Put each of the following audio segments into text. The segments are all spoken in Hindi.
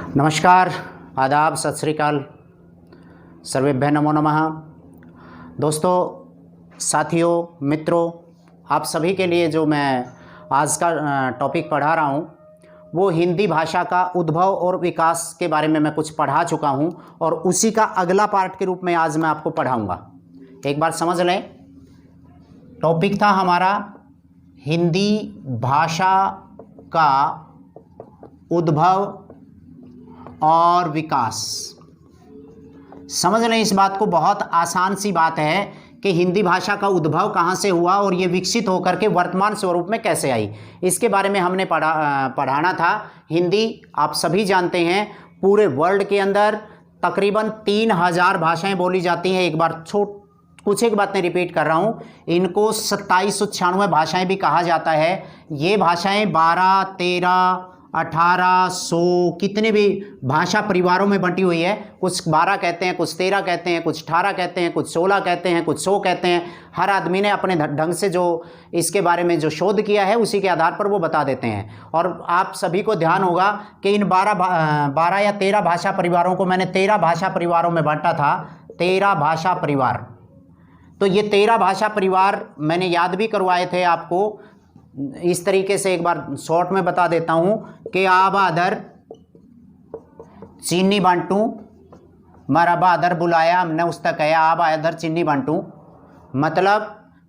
नमस्कार, आदाब, सत श्री अकाल, सर्वेभ्य नमो नमः। दोस्तों, साथियों, मित्रों, आप सभी के लिए जो मैं आज का टॉपिक पढ़ा रहा हूँ वो हिंदी भाषा का उद्भव और विकास के बारे में मैं कुछ पढ़ा चुका हूँ और उसी का अगला पार्ट के रूप में आज मैं आपको पढ़ाऊँगा। एक बार समझ लें, टॉपिक था हमारा हिंदी भाषा का उद्भव और विकास। समझ लें इस बात को, बहुत आसान सी बात है कि हिंदी भाषा का उद्भव कहाँ से हुआ और ये विकसित होकर के वर्तमान स्वरूप में कैसे आई, इसके बारे में हमने पढ़ाना था। हिंदी आप सभी जानते हैं पूरे वर्ल्ड के अंदर तकरीबन 3000 भाषाएं बोली जाती हैं। एक बार कुछ एक बातें रिपीट कर रहा हूँ, इनको 2796 भाषाएं भी कहा जाता है। ये भाषाएं 12, 13, 1800 कितने भी भाषा परिवारों में बंटी हुई है। कुछ 12 कहते हैं, कुछ 13 कहते हैं, कुछ 18 कहते हैं, कुछ 16 कहते हैं, कुछ 100 कहते हैं। हर आदमी ने अपने ढंग से जो इसके बारे में जो शोध किया है उसी के आधार पर वो बता देते हैं। और आप सभी को ध्यान होगा कि इन 12 या 13 भाषा परिवारों को मैंने 13 भाषा परिवारों में बांटा था। 13 भाषा परिवार। तो ये 13 भाषा परिवार मैंने याद भी करवाए थे आपको। इस तरीके से एक बार शॉर्ट में बता देता हूं कि आबादर चीनी बांटू, मारा बहादर बुलाया, हमने उस तक कहा आबादर चीनी बांटू। मतलब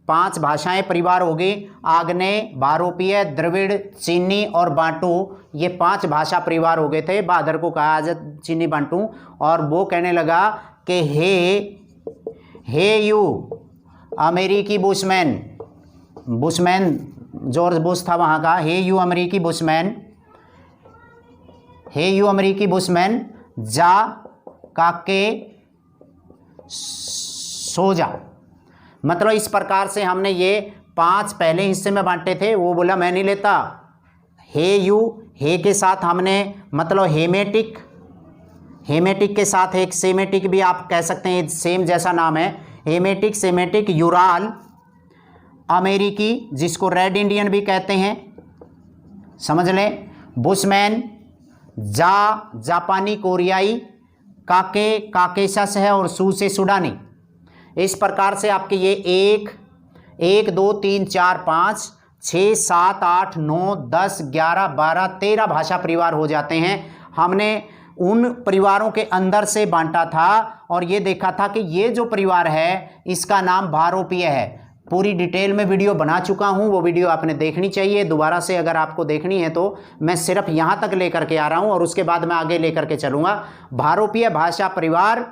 5 भाषाएं परिवार हो गई। आग्नेय, भारोपीय, द्रविड़, चीनी और बांटू, ये 5 भाषा परिवार हो गए थे। बहादर को कहा आज चीनी बांटू और वो कहने लगा कि हे यू अमेरिकी बुशमैन जॉर्ज बुश था वहाँ का। हे यू अमेरिकी बुशमैन जा काके सो जा। मतलब इस प्रकार से हमने ये 5 पहले हिस्से में बांटे थे। वो बोला मैं नहीं लेता। हे यू, हे के साथ हमने मतलब हेमेटिक के साथ एक सेमेटिक भी आप कह सकते हैं, सेम जैसा नाम है। हेमेटिक, सेमेटिक, यूराल, अमेरिकी जिसको रेड इंडियन भी कहते हैं, समझ लें। बुशमैन, जापानी, कोरियाई, काके काकेशस है और सू से सुडानी। इस प्रकार से आपके ये 1 2 3 4 5 6 7 8 9 10 11 12 13 भाषा परिवार हो जाते हैं। हमने उन परिवारों के अंदर से बांटा था और ये देखा था कि ये जो परिवार है इसका नाम भारोपीय है। पूरी डिटेल में वीडियो बना चुका हूं, वो वीडियो आपने देखनी चाहिए। दोबारा से अगर आपको देखनी है तो मैं सिर्फ यहां तक लेकर के आ रहा हूं और उसके बाद मैं आगे लेकर के चलूंगा। भारोपीय भाषा परिवार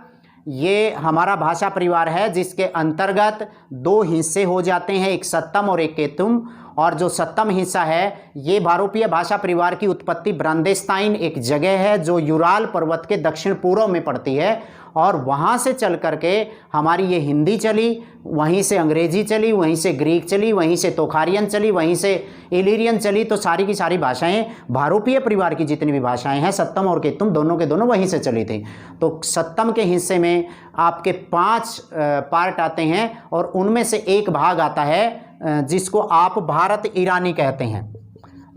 ये हमारा भाषा परिवार है जिसके अंतर्गत 2 हिस्से हो जाते हैं, एक सत्तम और एक केतुम। और जो सत्तम हिस्सा है ये भारोपीय भाषा परिवार की उत्पत्ति ब्रांदेस्ताइन एक जगह है जो यूराल पर्वत के दक्षिण पूर्व में पड़ती है। और वहाँ से चल करके हमारी ये हिंदी चली, वहीं से अंग्रेजी चली, वहीं से ग्रीक चली, वहीं से तोखारियन चली, वहीं से इलीरियन चली। तो सारी की सारी भाषाएं भारोपीय परिवार की जितनी भी भाषाएं हैं, सत्तम और केतुम दोनों के दोनों वहीं से चली थी। तो सत्तम के हिस्से में आपके 5 पार्ट आते हैं और उनमें से एक भाग आता है जिसको आप भारत ईरानी कहते हैं,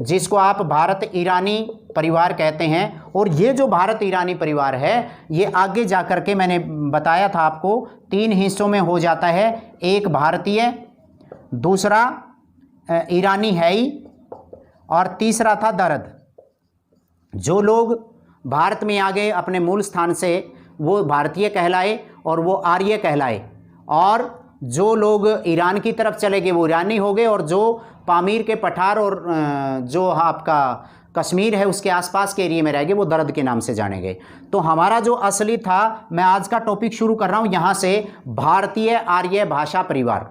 जिसको आप भारत ईरानी परिवार कहते हैं। और ये जो भारत ईरानी परिवार है ये आगे जाकर के मैंने बताया था आपको 3 हिस्सों में हो जाता है। एक भारतीय, दूसरा ईरानी है ही और तीसरा था दर्द। जो लोग भारत में आ गए अपने मूल स्थान से वो भारतीय कहलाए और वो आर्य कहलाए, और जो लोग ईरान की तरफ चले गए वो ईरानी हो गए, और जो पामीर के पठार और जो आपका कश्मीर है उसके आसपास के एरिया में रह गए वो दर्द के नाम से जाने गए। तो हमारा जो असली था, मैं आज का टॉपिक शुरू कर रहा हूँ यहाँ से, भारतीय आर्य भाषा परिवार।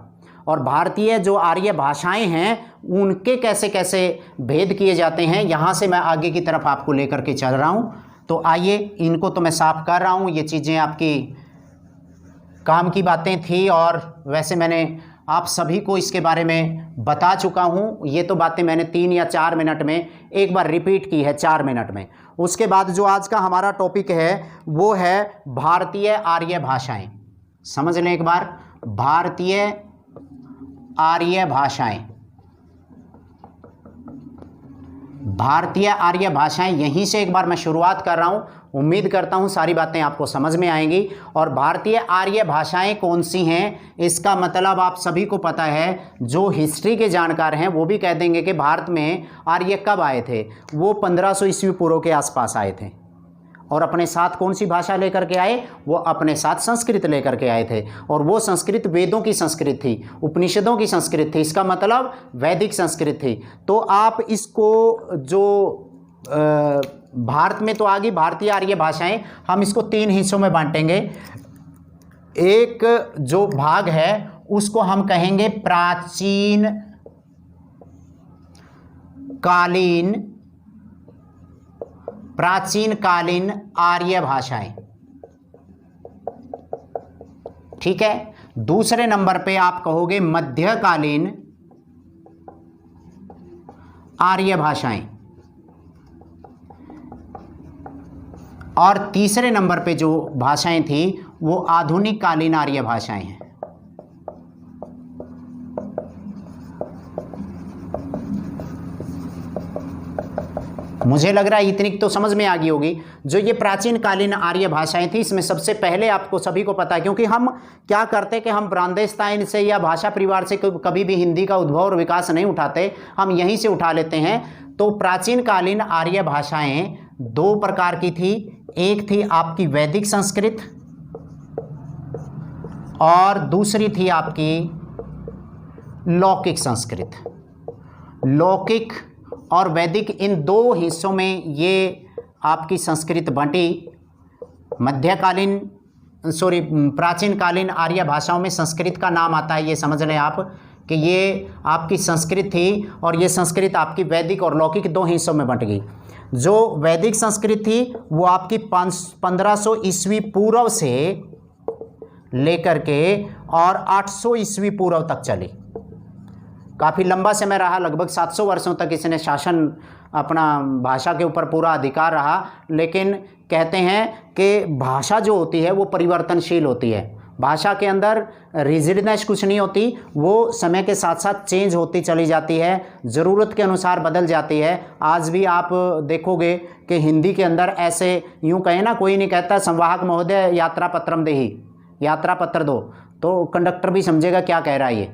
और भारतीय जो आर्य भाषाएं हैं उनके कैसे कैसे भेद किए जाते हैं, यहाँ से मैं आगे की तरफ आपको लेकर के चल रहा हूँ। तो आइए, इनको तो मैं साफ कर रहा हूँ, ये चीज़ें आपकी काम की बातें थी और वैसे मैंने आप सभी को इसके बारे में बता चुका हूँ। ये तो बातें मैंने 3 या 4 मिनट में एक बार रिपीट की है, 4 मिनट में। उसके बाद जो आज का हमारा टॉपिक है वो है भारतीय आर्य भाषाएं। समझ लें एक बार, भारतीय आर्य भाषाएं। भारतीय आर्य भाषाएं, यहीं से एक बार मैं शुरुआत कर रहा हूं, उम्मीद करता हूं सारी बातें आपको समझ में आएंगी। और भारतीय आर्य भाषाएं कौन सी हैं, इसका मतलब आप सभी को पता है, जो हिस्ट्री के जानकार हैं वो भी कह देंगे कि भारत में आर्य कब आए थे। वो 1500 ईस्वी पूर्व के आसपास आए थे और अपने साथ कौन सी भाषा लेकर के आए, वो अपने साथ संस्कृत लेकर के आए थे। और वो संस्कृत वेदों की संस्कृत थी, उपनिषदों की संस्कृत थी, इसका मतलब वैदिक संस्कृत थी। तो आप इसको जो भारत में तो आ गई भारतीय आर्य भाषाएं, हम इसको 3 हिस्सों में बांटेंगे। एक जो भाग है उसको हम कहेंगे प्राचीन कालीन आर्य भाषाएं, ठीक है। दूसरे नंबर पे आप कहोगे मध्यकालीन आर्य भाषाएं, और तीसरे नंबर पे जो भाषाएं थी वो आधुनिक कालीन आर्य भाषाएं हैं। मुझे लग रहा है इतनी तो समझ में आ गई होगी। जो ये प्राचीन कालीन आर्य भाषाएं थी, इसमें सबसे पहले आपको सभी को पता है, क्योंकि हम क्या करते कि हम ब्रांदेस्ताइन से या भाषा परिवार से कभी भी हिंदी का उद्भव और विकास नहीं उठाते, हम यहीं से उठा लेते हैं। तो प्राचीन कालीन आर्य भाषाएं 2 प्रकार की थी। एक थी आपकी वैदिक संस्कृत और दूसरी थी आपकी लौकिक संस्कृत। लौकिक और वैदिक, इन 2 हिस्सों में ये आपकी संस्कृत बंटी। प्राचीन कालीन आर्य भाषाओं में संस्कृत का नाम आता है, ये समझ लें आप कि ये आपकी संस्कृत थी, और ये संस्कृत आपकी वैदिक और लौकिक 2 हिस्सों में बंट गई। जो वैदिक संस्कृत थी वो आपकी 1500 ईस्वी पूर्व से लेकर के और 800 ईस्वी पूर्व तक चली। काफ़ी लंबा समय रहा, लगभग 700 वर्षों तक इसने शासन अपना भाषा के ऊपर पूरा अधिकार रहा। लेकिन कहते हैं कि भाषा जो होती है वो परिवर्तनशील होती है, भाषा के अंदर रिजिडनेस कुछ नहीं होती, वो समय के साथ साथ चेंज होती चली जाती है, ज़रूरत के अनुसार बदल जाती है। आज भी आप देखोगे कि हिंदी के अंदर ऐसे, यूँ कहें ना, कोई नहीं कहता संवाहक महोदय यात्रा पत्रम देही, यात्रा पत्र दो, तो कंडक्टर भी समझेगा क्या कह रहा है ये।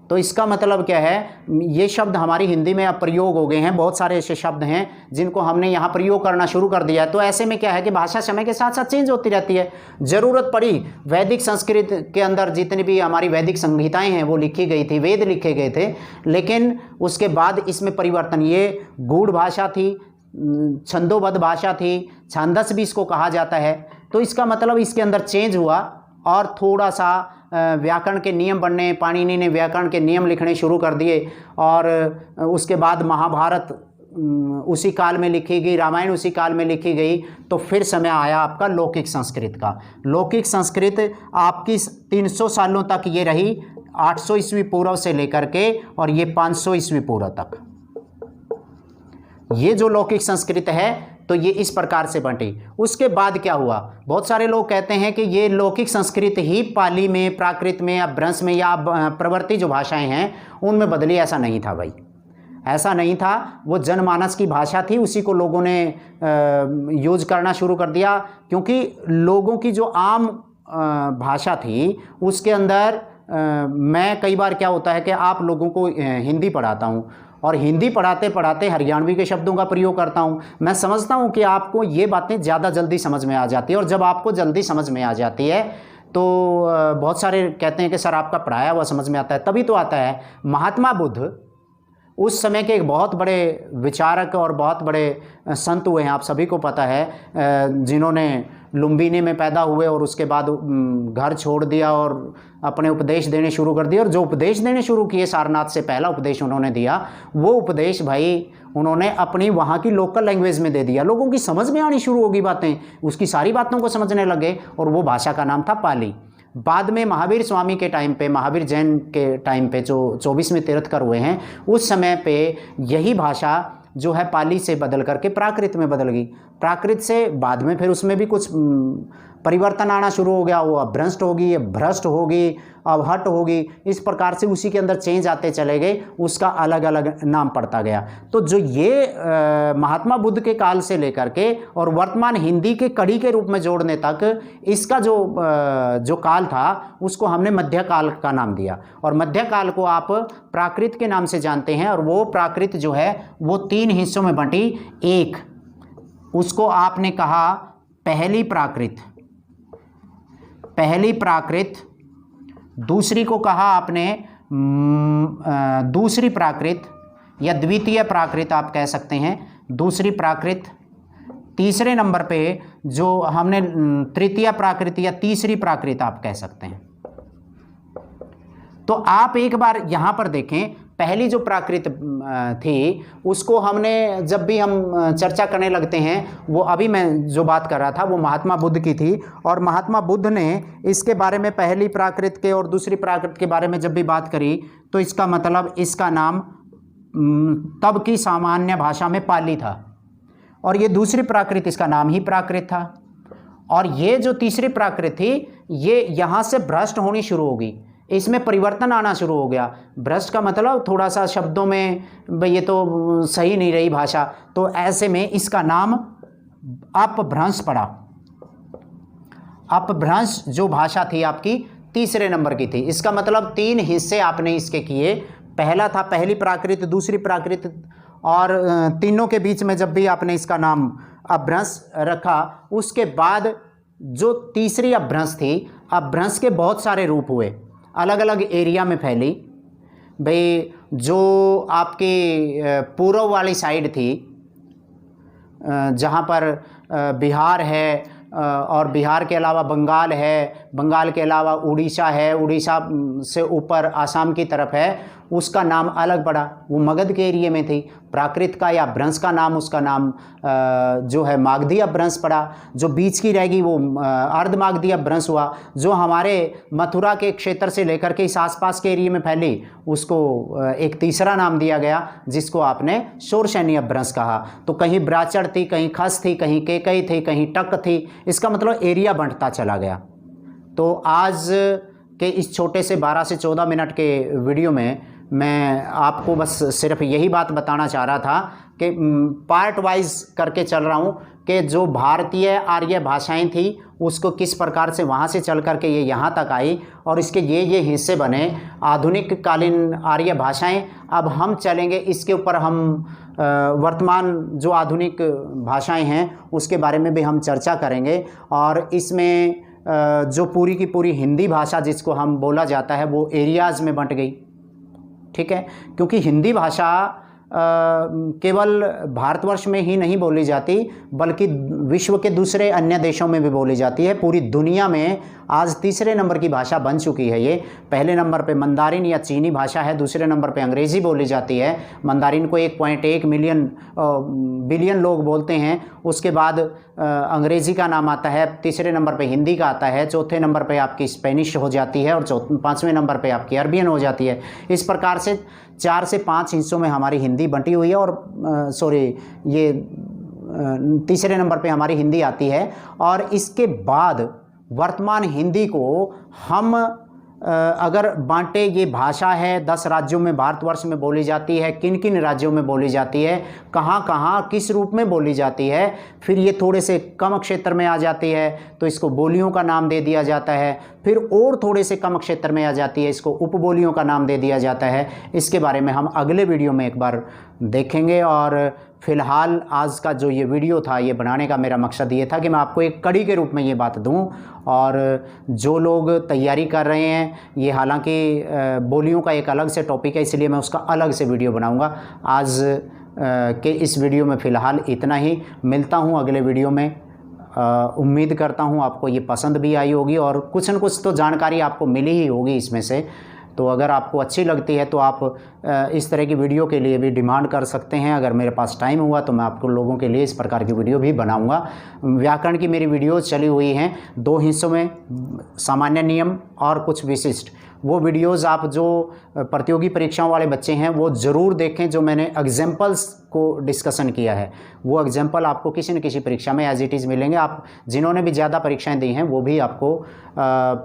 तो इसका मतलब क्या है, ये शब्द हमारी हिंदी में अब प्रयोग हो गए हैं, बहुत सारे ऐसे शब्द हैं जिनको हमने यहाँ प्रयोग करना शुरू कर दिया है। तो ऐसे में क्या है कि भाषा समय के साथ साथ चेंज होती रहती है। ज़रूरत पड़ी, वैदिक संस्कृत के अंदर जितनी भी हमारी वैदिक संहिताएं हैं वो लिखी गई थी, वेद लिखे गए थे, लेकिन उसके बाद इसमें परिवर्तन, ये गूढ़ भाषा थी, छंदोबद्ध भाषा थी, छांदस भी इसको कहा जाता है। तो इसका मतलब इसके अंदर चेंज हुआ और थोड़ा सा व्याकरण के नियम बनने, पाणिनि ने व्याकरण के नियम लिखने शुरू कर दिए, और उसके बाद महाभारत उसी काल में लिखी गई, रामायण उसी काल में लिखी गई। तो फिर समय आया आपका लौकिक संस्कृत का। लौकिक संस्कृत आपकी 300 सालों तक ये रही, 800 ईस्वी पूर्व से लेकर के और ये 500 ईस्वी पूर्व तक। ये जो लौकिक संस्कृत है तो ये इस प्रकार से बंटी। उसके बाद क्या हुआ, बहुत सारे लोग कहते हैं कि ये लौकिक संस्कृत ही पाली में, प्राकृत में या ब्रंश में या प्रवर्ती जो भाषाएं हैं उनमें बदली। ऐसा नहीं था भाई, ऐसा नहीं था। वो जनमानस की भाषा थी, उसी को लोगों ने यूज करना शुरू कर दिया, क्योंकि लोगों की जो आम भाषा थी उसके अंदर मैं कई बार क्या होता है कि आप लोगों को हिंदी पढ़ाता हूँ और हिंदी पढ़ाते पढ़ाते हरियाणवी के शब्दों का प्रयोग करता हूँ। मैं समझता हूँ कि आपको ये बातें ज़्यादा जल्दी समझ में आ जाती है, और जब आपको जल्दी समझ में आ जाती है तो बहुत सारे कहते हैं कि सर आपका पढ़ाया हुआ समझ में आता है, तभी तो आता है। महात्मा बुद्ध उस समय के एक बहुत बड़े विचारक और बहुत बड़े संत हुए हैं, आप सभी को पता है, जिन्होंने लुम्बिनी में पैदा हुए और उसके बाद घर छोड़ दिया और अपने उपदेश देने शुरू कर दिए। और जो उपदेश देने शुरू किए, सारनाथ से पहला उपदेश उन्होंने दिया, वो उपदेश भाई उन्होंने अपनी वहाँ की लोकल लैंग्वेज में दे दिया। लोगों की समझ में आनी शुरू होगी बातें, उसकी सारी बातों को समझने लगे, और वो भाषा का नाम था पाली। बाद में महावीर स्वामी के टाइम पे, महावीर जैन के टाइम पे जो 24वें तीर्थंकर हुए हैं, उस समय पे यही भाषा जो है पाली से बदल करके प्राकृत में बदल गई। प्राकृत से बाद में फिर उसमें भी कुछ परिवर्तन आना शुरू हो गया, वो अब भ्रष्ट होगी, अब भ्रष्ट होगी, अब हट होगी, इस प्रकार से उसी के अंदर चेंज आते चले गए, उसका अलग अलग नाम पड़ता गया। तो जो ये महात्मा बुद्ध के काल से लेकर के और वर्तमान हिंदी के कड़ी के रूप में जोड़ने तक इसका जो काल था उसको हमने मध्यकाल का नाम दिया। और मध्यकाल को आप प्राकृत के नाम से जानते हैं, और वो प्राकृत जो है वो 3 हिस्सों में बंटी। एक, उसको आपने कहा पहली प्राकृत, दूसरी को कहा आपने दूसरी प्राकृत या द्वितीय प्राकृत आप कह सकते हैं, दूसरी प्राकृत। तीसरे नंबर पे जो हमने तृतीय प्राकृत या तीसरी प्राकृत आप कह सकते हैं। तो आप एक बार यहाँ पर देखें, पहली जो प्राकृत थी उसको हमने जब भी हम चर्चा करने लगते हैं, वो अभी मैं जो बात कर रहा था वो महात्मा बुद्ध की थी, और महात्मा बुद्ध ने इसके बारे में पहली प्राकृत के और दूसरी प्राकृत के बारे में जब भी बात करी तो इसका मतलब इसका नाम तब की सामान्य भाषा में पाली था, और ये दूसरी प्राकृत इसका नाम ही प्राकृत था। और ये जो तीसरी प्राकृत थी ये यहाँ से भ्रष्ट होनी शुरू होगी, इसमें परिवर्तन आना शुरू हो गया। भ्रष्ट का मतलब थोड़ा सा शब्दों में भाई ये तो सही नहीं रही भाषा, तो ऐसे में इसका नाम अपभ्रंश पड़ा। अपभ्रंश जो भाषा थी आपकी तीसरे नंबर की थी। इसका मतलब 3 हिस्से आपने इसके किए। पहला था पहली प्राकृत, दूसरी प्राकृत, और तीनों के बीच में जब भी आपने इसका नाम अपभ्रंश रखा, उसके बाद जो तीसरी अपभ्रंश थी, अपभ्रंश के बहुत सारे रूप हुए, अलग अलग एरिया में फैली। भाई जो आपकी पूर्व वाली साइड थी जहाँ पर बिहार है, और बिहार के अलावा बंगाल है, बंगाल के अलावा उड़ीसा है, उड़ीसा से ऊपर आसाम की तरफ है, उसका नाम अलग पड़ा, वो मगध के एरिया में थी। प्राकृत का या भ्रंश का नाम, उसका नाम जो है मागधी अपभ्रंश पड़ा। जो बीच की रहेगी वो अर्धमागधी अपभ्रंश हुआ। जो हमारे मथुरा के क्षेत्र से लेकर के इस आसपास के एरिया में फैली उसको एक तीसरा नाम दिया गया जिसको आपने शोरशैनी अपभ्रंश कहा। तो कहीं ब्राचड़ थी, कहीं खस थी, कहीं केकई थी, कहीं टक थी, इसका मतलब एरिया बढ़ता चला गया। तो आज के इस छोटे से 12 से 14 मिनट के वीडियो में मैं आपको बस सिर्फ यही बात बताना चाह रहा था कि पार्ट वाइज करके चल रहा हूँ कि जो भारतीय आर्य भाषाएं थी उसको किस प्रकार से वहाँ से चल कर के ये यहाँ तक आई, और इसके ये हिस्से बने आधुनिक कालीन आर्य भाषाएं। अब हम चलेंगे इसके ऊपर, हम वर्तमान जो आधुनिक भाषाएं हैं उसके बारे में भी हम चर्चा करेंगे। और इसमें जो पूरी की पूरी हिंदी भाषा जिसको हम बोला जाता है वो एरियाज़ में बंट गई, ठीक है। क्योंकि हिंदी भाषा केवल भारतवर्ष में ही नहीं बोली जाती बल्कि विश्व के दूसरे अन्य देशों में भी बोली जाती है। पूरी दुनिया में आज तीसरे नंबर की भाषा बन चुकी है ये। पहले नंबर पे मंदारिन या चीनी भाषा है, दूसरे नंबर पे अंग्रेज़ी बोली जाती है। मंदारिन को 1.1 बिलियन लोग बोलते हैं। उसके बाद अंग्रेज़ी का नाम आता है, तीसरे नंबर पे हिंदी का आता है, चौथे नंबर पे आपकी स्पेनिश हो जाती है, और 5वें नंबर पे आपकी अरबियन हो जाती है। इस प्रकार से 4 से 5 हिस्सों में हमारी हिंदी बंटी हुई है, और ये तीसरे नंबर पे हमारी हिंदी आती है। और इसके बाद वर्तमान हिंदी को हम अगर बांटे, ये भाषा है 10 राज्यों में भारतवर्ष में बोली जाती है, किन किन राज्यों में बोली जाती है, कहाँ कहाँ किस रूप में बोली जाती है, फिर ये थोड़े से कम क्षेत्र में आ जाती है तो इसको बोलियों का नाम दे दिया जाता है, फिर और थोड़े से कम क्षेत्र में आ जाती है इसको उपबोलियों का नाम दे दिया जाता है। इसके बारे में हम अगले वीडियो में एक बार देखेंगे। और फ़िलहाल आज का जो ये वीडियो था, ये बनाने का मेरा मकसद ये था कि मैं आपको एक कड़ी के रूप में ये बात दूं। और जो लोग तैयारी कर रहे हैं, ये हालांकि बोलियों का एक अलग से टॉपिक है, इसलिए मैं उसका अलग से वीडियो बनाऊंगा। आज के इस वीडियो में फ़िलहाल इतना ही। मिलता हूं अगले वीडियो में। उम्मीद करता हूं आपको ये पसंद भी आई होगी और कुछ न कुछ तो जानकारी आपको मिली ही होगी इसमें से। तो अगर आपको अच्छी लगती है तो आप इस तरह की वीडियो के लिए भी डिमांड कर सकते हैं। अगर मेरे पास टाइम हुआ तो मैं आपको लोगों के लिए इस प्रकार की वीडियो भी बनाऊंगा। व्याकरण की मेरी वीडियो चली हुई हैं 2 हिस्सों में, सामान्य नियम और कुछ विशिष्ट। वो वीडियोस आप जो प्रतियोगी परीक्षाओं वाले बच्चे हैं वो ज़रूर देखें, जो मैंने एग्जाम्पल्स को डिस्कशन किया है। वो एग्जाम्पल आपको किसी न किसी परीक्षा में एज इट इज़ मिलेंगे। आप जिन्होंने भी ज़्यादा परीक्षाएं दी हैं वो भी आपको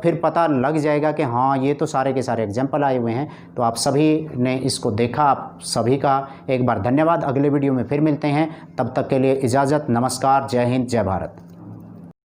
फिर पता लग जाएगा कि हाँ ये तो सारे के सारे एग्जाम्पल आए हुए हैं। तो आप सभी ने इसको देखा, आप सभी का एक बार धन्यवाद। अगले वीडियो में फिर मिलते हैं, तब तक के लिए इजाज़त। नमस्कार, जय हिंद, जय भारत।